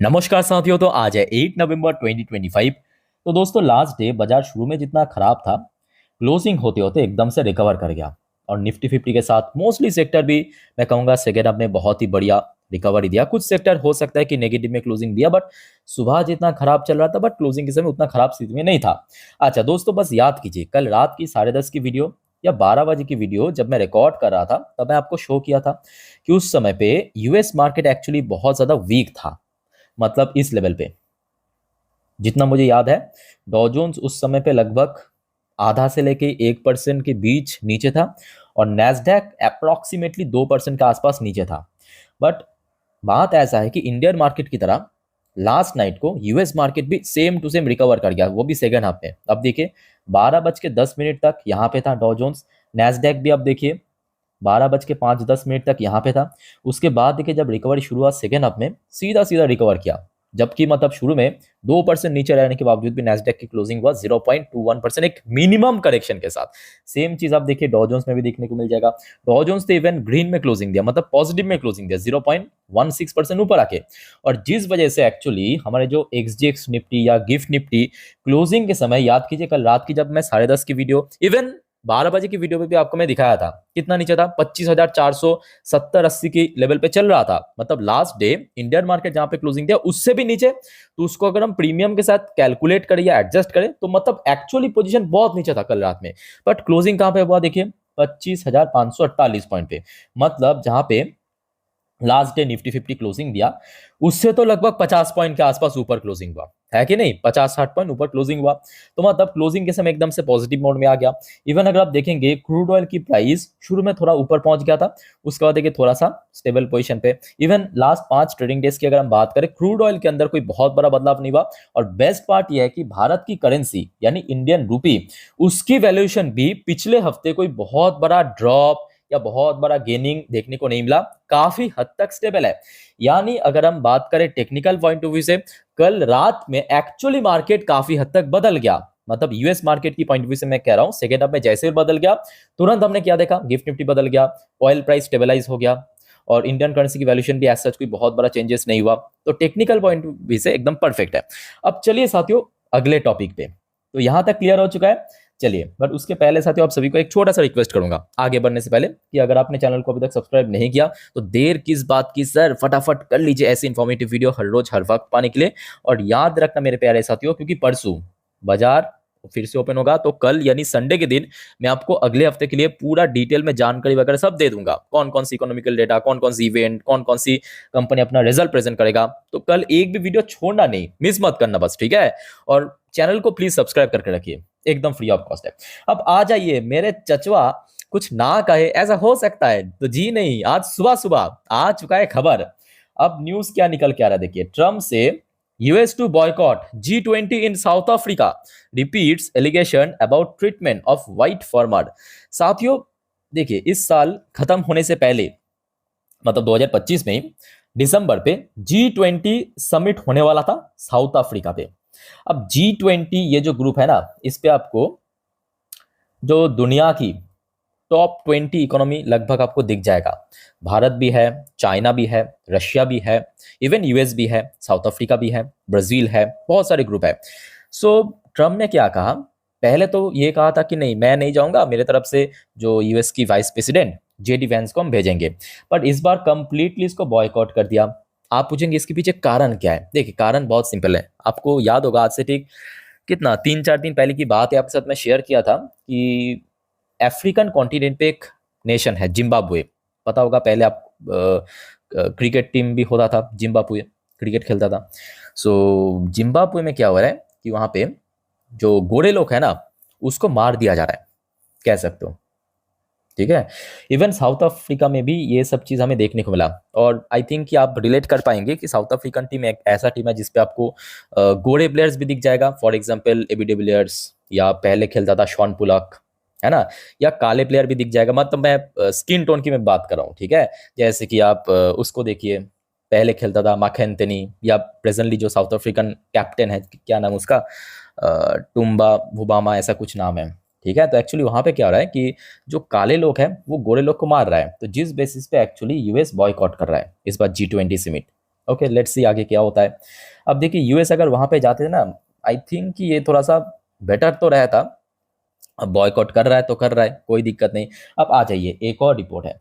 नमस्कार साथियों। तो आज है 8 नवंबर 2025। तो दोस्तों लास्ट डे बाजार शुरू में जितना खराब था, क्लोजिंग होते होते एकदम से रिकवर कर गया। और निफ्टी 50 के साथ मोस्टली सेक्टर भी मैं कहूंगा सेकेंड हाफ में बहुत ही बढ़िया रिकवरी दिया। कुछ सेक्टर हो सकता है कि नेगेटिव में क्लोजिंग दिया, बट सुबह जितना खराब चल रहा था बट क्लोजिंग के समय उतना खराब स्थिति में नहीं था। अच्छा दोस्तों, बस याद कीजिए कल रात की 10:30 की वीडियो या 12 बजे की वीडियो जब मैं रिकॉर्ड कर रहा था तब मैं आपको शो किया था कि उस समय पे यूएस मार्केट एक्चुअली बहुत ज्यादा वीक था। मतलब इस लेवल पे जितना मुझे याद है, डॉ जोन्स उस समय पे लगभग आधा से लेके 1% के बीच नीचे था और नैस्डैक अप्रोक्सीमेटली 2% के आसपास नीचे था। बट बात ऐसा है कि इंडियन मार्केट की तरह लास्ट नाइट को यूएस मार्केट भी सेम टू सेम रिकवर कर गया, वो भी सेकंड हाफ में। अब देखिए 12:10 तक यहाँ पे था डॉ जोन्स। नैस्डैक भी अब देखिए 12:05 तक यहाँ पे था। उसके बाद देखिए जब रिकवरी शुरू हुआ सेकेंड हाफ में सीधा सीधा रिकवर किया, जबकि मतलब शुरू में 2% नीचे रहने के बावजूद भी नैस्डैक की क्लोजिंग हुआ 0.21%, एक मिनिमम करेक्शन के साथ। सेम चीज आप देखिए डॉ जोन्स में भी देखने को मिल जाएगा। डॉ जोन्स ने इवन ग्रीन में क्लोजिंग दिया, मतलब पॉजिटिव में क्लोजिंग दिया 0.16% ऊपर आके। और जिस वजह से एक्चुअली हमारे जो एक्सजीएक्स निफ्टी या गिफ्ट निफ्टी क्लोजिंग के समय, याद कीजिए कल रात की जब मैं 10:30 की वीडियो, इवन 12 बजे की वीडियो में भी आपको मैं दिखाया था, कितना नीचे था, 25,470-80 की लेवल पे चल रहा था। मतलब लास्ट डे इंडियन मार्केट जहां पे क्लोजिंग दिया उससे भी नीचे। तो उसको अगर हम प्रीमियम के साथ कैलकुलेट करें या एडजस्ट करें तो मतलब एक्चुअली पोजीशन बहुत नीचे था कल रात में। बट क्लोजिंग कहां पे हुआ देखिए, 25,548 पॉइंट पे। मतलब जहां पे लास्ट डे निफ्टी 50 क्लोजिंग दिया उससे तो लगभग 50 पॉइंट के आसपास ऊपर क्लोजिंग हुआ है कि नहीं, 50-60 पॉइंट ऊपर क्लोजिंग हुआ। तो मतलब क्लोजिंग के समय एकदम से पॉजिटिव मोड में आ गया। इवन अगर आप देखेंगे क्रूड ऑयल की प्राइस शुरू में थोड़ा ऊपर पहुंच गया था, उसके बाद देखिए थोड़ा सा स्टेबल पोजीशन पे। इवन लास्ट 5 ट्रेडिंग डेज की अगर हम बात करें, क्रूड ऑयल के अंदर कोई बहुत बड़ा बदलाव नहीं हुआ। और बेस्ट पार्ट यह है कि भारत की करेंसी यानी इंडियन रूपी, उसकी वैल्यूएशन भी पिछले हफ्ते कोई बहुत बड़ा ड्रॉप या बहुत बड़ा गेनिंग देखने को नहीं मिला, काफी हद तक स्टेबल है। यानी अगर हम बात करें टेक्निकल पॉइंट ऑफ व्यू से, कल रात में एक्चुअली मार्केट काफी हद तक बदल गया। मतलब यूएस मार्केट की पॉइंट ऑफ व्यू से मैं कह रहा हूं, सेकेंड हाफ में जैसे ही बदल गया तुरंत हमने क्या देखा, गिफ्ट निफ्टी बदल गया, ऑयल प्राइस स्टेबलाइज हो गया और इंडियन करेंसी की वैल्यूएशन भी एज सच कोई बहुत बड़ा चेंजेस नहीं हुआ। तो टेक्निकल पॉइंट ऑफ व्यू से एकदम परफेक्ट है। अब चलिए साथियों अगले टॉपिक पे। तो यहां तक क्लियर हो चुका है। चलिए, बट उसके पहले साथियों आप सभी को एक छोटा सा रिक्वेस्ट करूंगा आगे बढ़ने से पहले, कि अगर आपने चैनल को अभी तक सब्सक्राइब नहीं किया तो देर किस बात की सर, फटाफट कर लीजिए ऐसी इंफॉर्मेटिव वीडियो हर रोज हर वक्त पाने के लिए। और याद रखना मेरे प्यारे साथियों, क्योंकि परसों बाजार फिर से ओपन होगा, तो कल यानी संडे के दिन मैं आपको अगले हफ्ते के लिए पूरा डिटेल में जानकारी वगैरह सब दे दूंगा। कौन कौन सी इकोनॉमिकल डेटा, कौन कौन सी इवेंट, कौन कौन सी कंपनी अपना रिजल्ट प्रेजेंट करेगा। तो कल एक भी वीडियो छोड़ना नहीं, मिस मत करना बस, ठीक है। और चैनल को प्लीज सब्सक्राइब करके रखिए, एकदम फ्री ऑफ कॉस्ट है। अब आ जाइए मेरे चचवा, कुछ ना कहे ऐसा हो सकता है तो जी नहीं, आज सुबह सुबह आ चुका है खबर। अब न्यूज क्या निकल के आ रहा है देखिए, ट्रम्प से US to boycott G20 in South Africa, repeats allegation about treatment of white farmer. साथियों देखिए, इस साल खत्म होने से पहले मतलब 2025 में ही दिसंबर पे G20 समिट होने वाला था साउथ अफ्रीका पे। अब G20 ये जो ग्रुप है ना, इस पे आपको जो दुनिया की टॉप 20 इकोनॉमी लगभग आपको दिख जाएगा। भारत भी है, चाइना भी है, रशिया भी है, इवन यूएस भी है, साउथ अफ्रीका भी है, ब्राजील है, बहुत सारे ग्रुप है। सो ट्रम्प ने क्या कहा, पहले तो ये कहा था कि नहीं मैं नहीं जाऊंगा, मेरे तरफ से जो यूएस की वाइस प्रेसिडेंट जेडी वैंस को हम भेजेंगे। बट इस बार कंप्लीटली इसको बॉयकॉट कर दिया। आप पूछेंगे इसके पीछे कारण क्या है। देखिए कारण बहुत सिंपल है। आपको याद होगा आज से ठीक कितना 3-4 दिन पहले की बात है, आपके साथ मैं शेयर किया था कि अफ्रीकन कॉन्टिनेंट पे एक नेशन है जिम्बाब्वे। पता होगा पहले आप क्रिकेट टीम भी होता था जिम्बाब्वे, क्रिकेट खेलता था। सो जिम्बाब्वे में क्या हो रहा है कि वहां पे जो गोरे लोग हैं ना, उसको मार दिया जा रहा है, कह सकते हो, ठीक है। इवन साउथ अफ्रीका में भी ये सब चीज हमें देखने को मिला। और आई थिंक कि आप रिलेट कर पाएंगे कि साउथ अफ्रीकन टीम एक ऐसा टीम है जिसपे आपको गोरे प्लेयर्स भी दिख जाएगा। फॉर एग्जांपल एबी डिविलियर्स, या पहले खेलता था शॉन पुलक, है ना, या काले प्लेयर भी दिख जाएगा। मतलब मैं स्किन टोन की मैं बात कर रहा हूँ, ठीक है। जैसे कि आप उसको देखिए, पहले खेलता था माखेंटेनी, या प्रेजेंटली जो साउथ अफ्रीकन कैप्टन है, क्या नाम उसका, टुम्बा वुबामा ऐसा कुछ नाम है, ठीक है। तो एक्चुअली वहां पे क्या हो रहा है कि जो काले लोग हैं वो गोरे लोग को मार रहा है। तो जिस बेसिस पे एक्चुअली यूएस बॉयकॉट कर रहा है इस बार G20 summit, okay, let's see आगे क्या होता है। अब देखिए यूएस अगर वहां पे जाते थे ना, आई थिंक कि ये थोड़ा सा बेटर तो रहता। अब बॉयकॉट कर रहा है तो कर रहा है, कोई दिक्कत नहीं। अब आ जाइए, एक और रिपोर्ट है।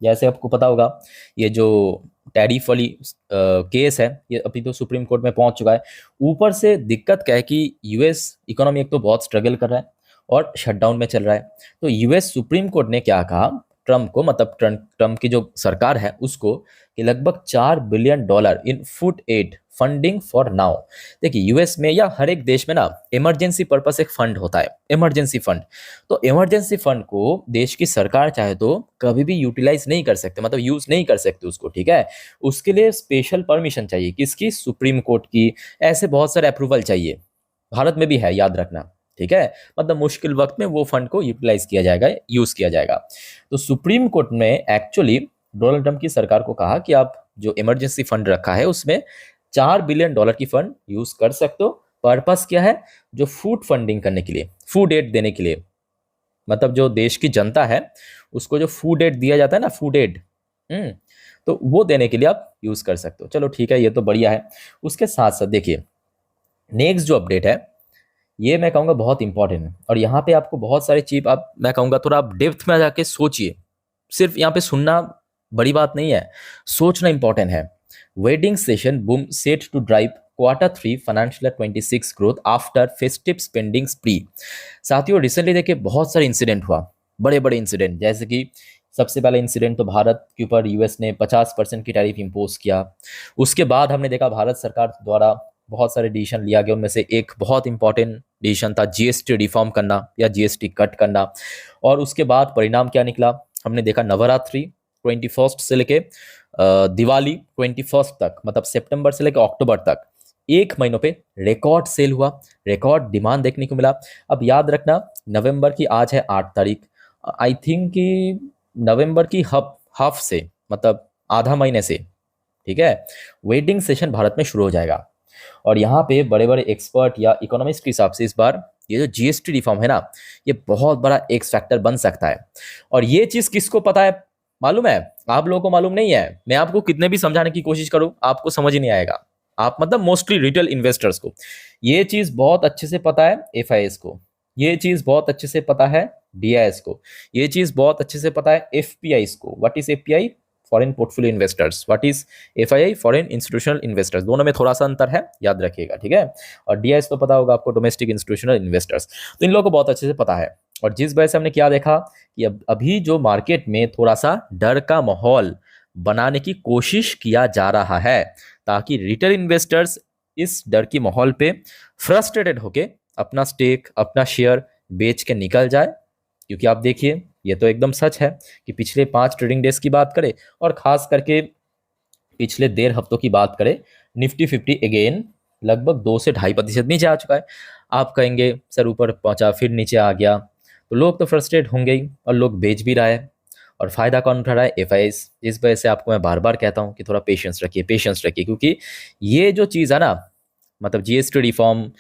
जैसे आपको पता होगा, ये जो टैरिफ वाली केस है, ये अभी तो सुप्रीम कोर्ट में पहुंच चुका है। ऊपर से दिक्कत क्या है कि यूएस इकोनॉमी एक तो बहुत स्ट्रगल कर रहा है और शटडाउन में चल रहा है। तो यूएस सुप्रीम कोर्ट ने क्या कहा ट्रम्प को, मतलब ट्रम्प की जो सरकार है उसको, कि लगभग $4 billion in food aid funding for now. देखिए यूएस में या हर एक देश में ना इमरजेंसी पर्पस एक फंड होता है, इमरजेंसी फंड। तो इमरजेंसी फंड को देश की सरकार चाहे तो कभी भी यूटिलाइज नहीं कर सकते, मतलब यूज नहीं कर सकते उसको, ठीक है। उसके लिए स्पेशल परमिशन चाहिए, किसकी? सुप्रीम कोर्ट की। ऐसे बहुत सारे अप्रूवल चाहिए, भारत में भी है, याद रखना, ठीक है। मतलब मुश्किल वक्त में वो फंड को यूटिलाइज किया जाएगा, यूज किया जाएगा। तो सुप्रीम कोर्ट ने एक्चुअली डोनाल्ड ट्रंप की सरकार को कहा कि आप जो इमरजेंसी फंड रखा है उसमें $4 बिलियन की फंड यूज कर सकते हो। पर्पस क्या है? जो फूड फंडिंग करने के लिए, फूड एड देने के लिए, मतलब जो देश की जनता है उसको जो फूड एड दिया जाता है ना, फूड एड, तो वो देने के लिए आप यूज कर सकते हो। चलो ठीक है, ये तो बढ़िया है। उसके साथ साथ देखिए नेक्स्ट जो अपडेट है, ये मैं कहूँगा बहुत इंपॉर्टेंट है। और यहाँ पे आपको बहुत सारे चीज, आप मैं कहूँगा थोड़ा आप डेप्थ में जाके सोचिए। सिर्फ यहाँ पे सुनना बड़ी बात नहीं है, सोचना इंपॉर्टेंट है। Wedding session boom set to drive Q3 financial 26 growth after festive spending spree. साथियों रिसेंटली देखिए बहुत सारे इंसिडेंट हुआ, बड़े बड़े इंसिडेंट। जैसे कि सबसे पहला इंसिडेंट तो भारत के ऊपर यूएस ने 50% की टैरिफ इंपोज किया। उसके बाद हमने देखा भारत सरकार द्वारा बहुत सारे डिसीजन लिया गया, उनमें से एक बहुत इंपॉर्टेंट डिसीजन था जीएसटी रिफॉर्म करना या जीएसटी कट करना। और उसके बाद परिणाम क्या निकला? हमने देखा नवरात्रि 21 से लेके दिवाली 21 तक, मतलब सितंबर से लेकर अक्टूबर तक, एक महीनों पे रिकॉर्ड सेल हुआ, रिकॉर्ड डिमांड देखने को मिला। अब याद रखना नवंबर की, आज है 8 तारीख, आई थिंक कि नवंबर की हाफ से, मतलब आधा महीने से, ठीक है, वेडिंग सेशन भारत में शुरू हो जाएगा। और यहाँ पे बड़े बड़े एक्सपर्ट या इकोनॉमिस्ट के हिसाब से इस बार ये जो जीएसटी रिफॉर्म है ना, ये बहुत बड़ा एक्स फैक्टर बन सकता है। और ये चीज किसको पता है मालूम है? आप लोगों को मालूम नहीं है। मैं आपको कितने भी समझाने की कोशिश करूं आपको समझ ही नहीं आएगा। आप मतलब मोस्टली रिटेल इन्वेस्टर्स को ये चीज बहुत अच्छे से पता है, एफआईएस को ये चीज बहुत अच्छे से पता है, डीआईएस को ये चीज बहुत अच्छे से पता है, एफपीआई को। What is FPI? Foreign portfolio investors. What is FII? Foreign institutional investors. दोनों में थोड़ा सा अंतर है, याद रखिएगा, ठीक है। और डीआईएस तो पता होगा आपको, डोमेस्टिक इंस्टीट्यूशनल इन्वेस्टर्स। तो इन लोगों को बहुत अच्छे से पता है। और जिस वजह से हमने क्या देखा कि अब अभी जो मार्केट में थोड़ा सा डर का माहौल बनाने की कोशिश किया जा रहा है, ताकि रिटेल इन्वेस्टर्स इस डर की माहौल पे फ्रस्ट्रेटेड होके अपना स्टेक, अपना शेयर बेच के निकल जाए। क्योंकि आप देखिए ये तो एकदम सच है कि पिछले 5 ट्रेडिंग डेज की बात करें और खास करके पिछले 1.5 हफ्तों की बात करें, निफ्टी 50 अगेन लगभग 2 से 2.5% नीचे आ चुका है। आप कहेंगे सर ऊपर पहुंचा फिर नीचे आ गया, तो लोग तो फ्रस्ट्रेट होंगे ही, और लोग बेच भी रहा है। और फायदा कौन उठा रहा है? एफआईएस। इस वजह से आपको मैं बार बार कहता हूं कि थोड़ा पेशेंस रखिए, पेशेंस रखिए। क्योंकि ये जो चीज़ है ना, मतलब GST reform,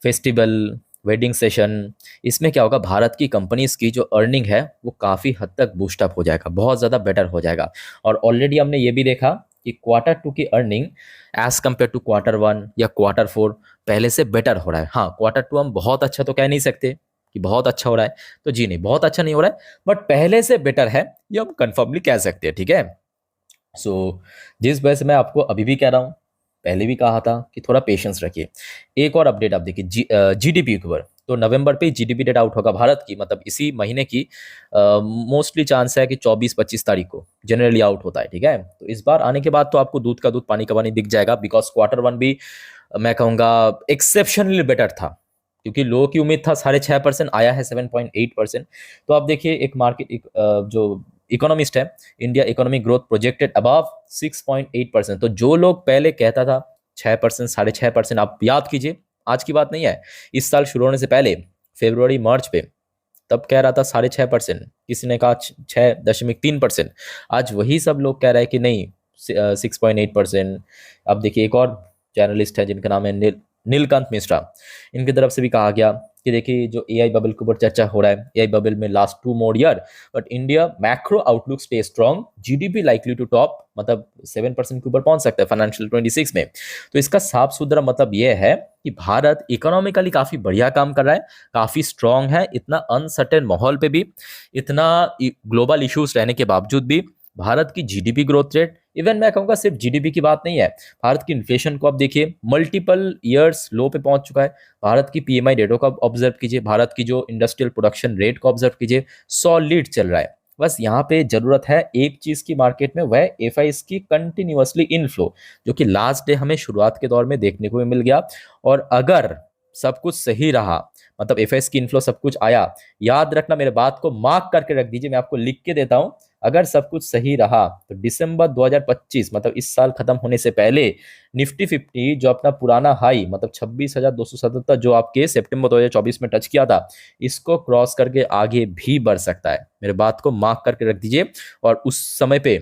festival, wedding session, इसमें क्या होगा, भारत की कंपनीज की जो अर्निंग है वो काफ़ी हद तक बूस्टअप हो जाएगा, बहुत ज़्यादा बेटर हो जाएगा। और ऑलरेडी हमने ये भी देखा कि Q2 की earning as compare to Q1 या Q4 पहले से बेटर हो रहा है। हाँ, Q2 हम बहुत अच्छा तो कह नहीं सकते कि बहुत अच्छा हो रहा है, तो जी नहीं, बहुत अच्छा नहीं हो रहा है, बट पहले से बेटर है, ये हम कंफर्मली कह सकते हैं, ठीक है। सो जिस वजह से मैं आपको अभी भी कह रहा हूँ, पहले भी कहा था कि थोड़ा पेशेंस रखिए। एक और अपडेट आप देखिए, जीडीपी के ऊपर। तो नवंबर पे जीडीपी डेटा आउट होगा भारत की, मतलब इसी महीने की मोस्टली चांस है कि 24-25 तारीख को जनरली आउट होता है, ठीक है। तो इस बार आने के बाद तो आपको दूध का दूध पानी का पानी दिख जाएगा, बिकॉज Q1 भी मैं कहूँगा एक्सेप्शनली बेटर था। क्योंकि लोगों की उम्मीद था 6.5%, आया है 7.8%। तो आप देखिए एक मार्केट जो इकोनॉमिस्ट है, India economic growth projected above 6.8%। तो जो लोग पहले कहता था 6%, 6.5%, आप याद कीजिए, आज की बात नहीं है, इस साल शुरू होने से पहले फरवरी मार्च पे, तब कह रहा था 6.5%, किसी ने कहा 6.3%। आज वही सब लोग कह रहे हैं कि नहीं 6.8%। अब देखिए एक और जर्नलिस्ट है जिनका नाम है नीलकांत मिश्रा, इनकी तरफ से भी कहा गया कि देखिए जो एआई बबल के ऊपर चर्चा हो रहा है, एआई बबल में last 2 more year, but India macro outlook stay strong, GDP likely to top, मतलब 7% के ऊपर पहुंच सकता है फाइनेंशियल 26 में। तो इसका साफ सुथरा मतलब यह है कि भारत इकोनॉमिकली काफी बढ़िया काम कर रहा है, काफी स्ट्रांग है, इतना अनसर्टेन माहौल पे भी, इतना ग्लोबल इश्यूज रहने के बावजूद भी भारत की जीडीपी ग्रोथ रेट, इवन मैं कहूंगा सिर्फ जीडीपी की बात नहीं है, भारत की इन्फ्लेशन को आप देखिए मल्टीपल ईयर्स लो पे पहुंच चुका है। भारत की पीएमआई डेटो को ऑब्जर्व कीजिए, भारत की जो इंडस्ट्रियल प्रोडक्शन रेट को ऑब्जर्व कीजिए, सॉलिड चल रहा है। बस यहाँ पे जरूरत है एक चीज की मार्केट में, वह एफआईएस की कंटिन्यूअसली इनफ्लो, जो कि लास्ट डे हमें शुरुआत के दौर में देखने को भी मिल गया। और अगर सब कुछ सही रहा, मतलब एफआईएस की इनफ्लो सब कुछ आया, याद रखना, मेरे बात को मार्क करके रख दीजिए, मैं आपको लिख के देता हूं, अगर सब कुछ सही रहा तो दिसंबर 2025, मतलब इस साल खत्म होने से पहले, निफ्टी 50 जो अपना पुराना हाई, मतलब 26,277 जो आपके सितंबर 2024 में टच किया था, इसको क्रॉस करके आगे भी बढ़ सकता है। मेरे बात को मार्क करके रख दीजिए। और उस समय पे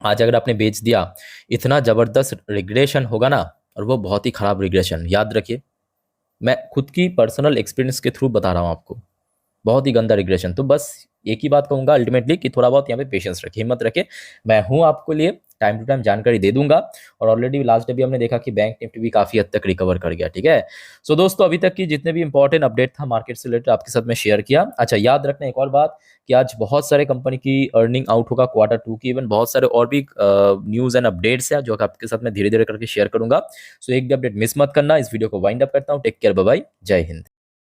आज अगर आपने बेच दिया, इतना जबरदस्त रिग्रेशन होगा ना, और वो बहुत ही खराब रिग्रेशन, याद रखिए, मैं खुद की पर्सनल एक्सपीरियंस के थ्रू बता रहा हूं आपको, बहुत ही गंदा रिग्रेशन। तो बस एक ही बात कहूंगा अल्टीमेटली, कि थोड़ा बहुत यहाँ पे पेशेंस रखे, हिम्मत रखे, मैं हूं आपको लिए, टाइम टू टाइम जानकारी दे दूंगा। और ऑलरेडी लास्ट डे भी हमने देखा कि बैंक निफ्टी भी काफी हद तक रिकवर कर गया, ठीक है। सो दोस्तों, अभी तक की जितने भी इंपॉर्टेंट अपडेट था मार्केट से रिलेटेड आपके साथ में शेयर किया। अच्छा, याद रखना एक और बात, कि आज बहुत सारे कंपनी की अर्निंग आउट होगा Q2 की, इवन बहुत सारे और भी न्यूज एंड अपडेट्स है जो आपके साथ में धीरे धीरे करके शेयर करूंगा। सो एक भी अपडेट मिस मत करना। इस वीडियो को वाइंड अप करता हूँ। टेक केयर, बाय बाय, जय हिंद।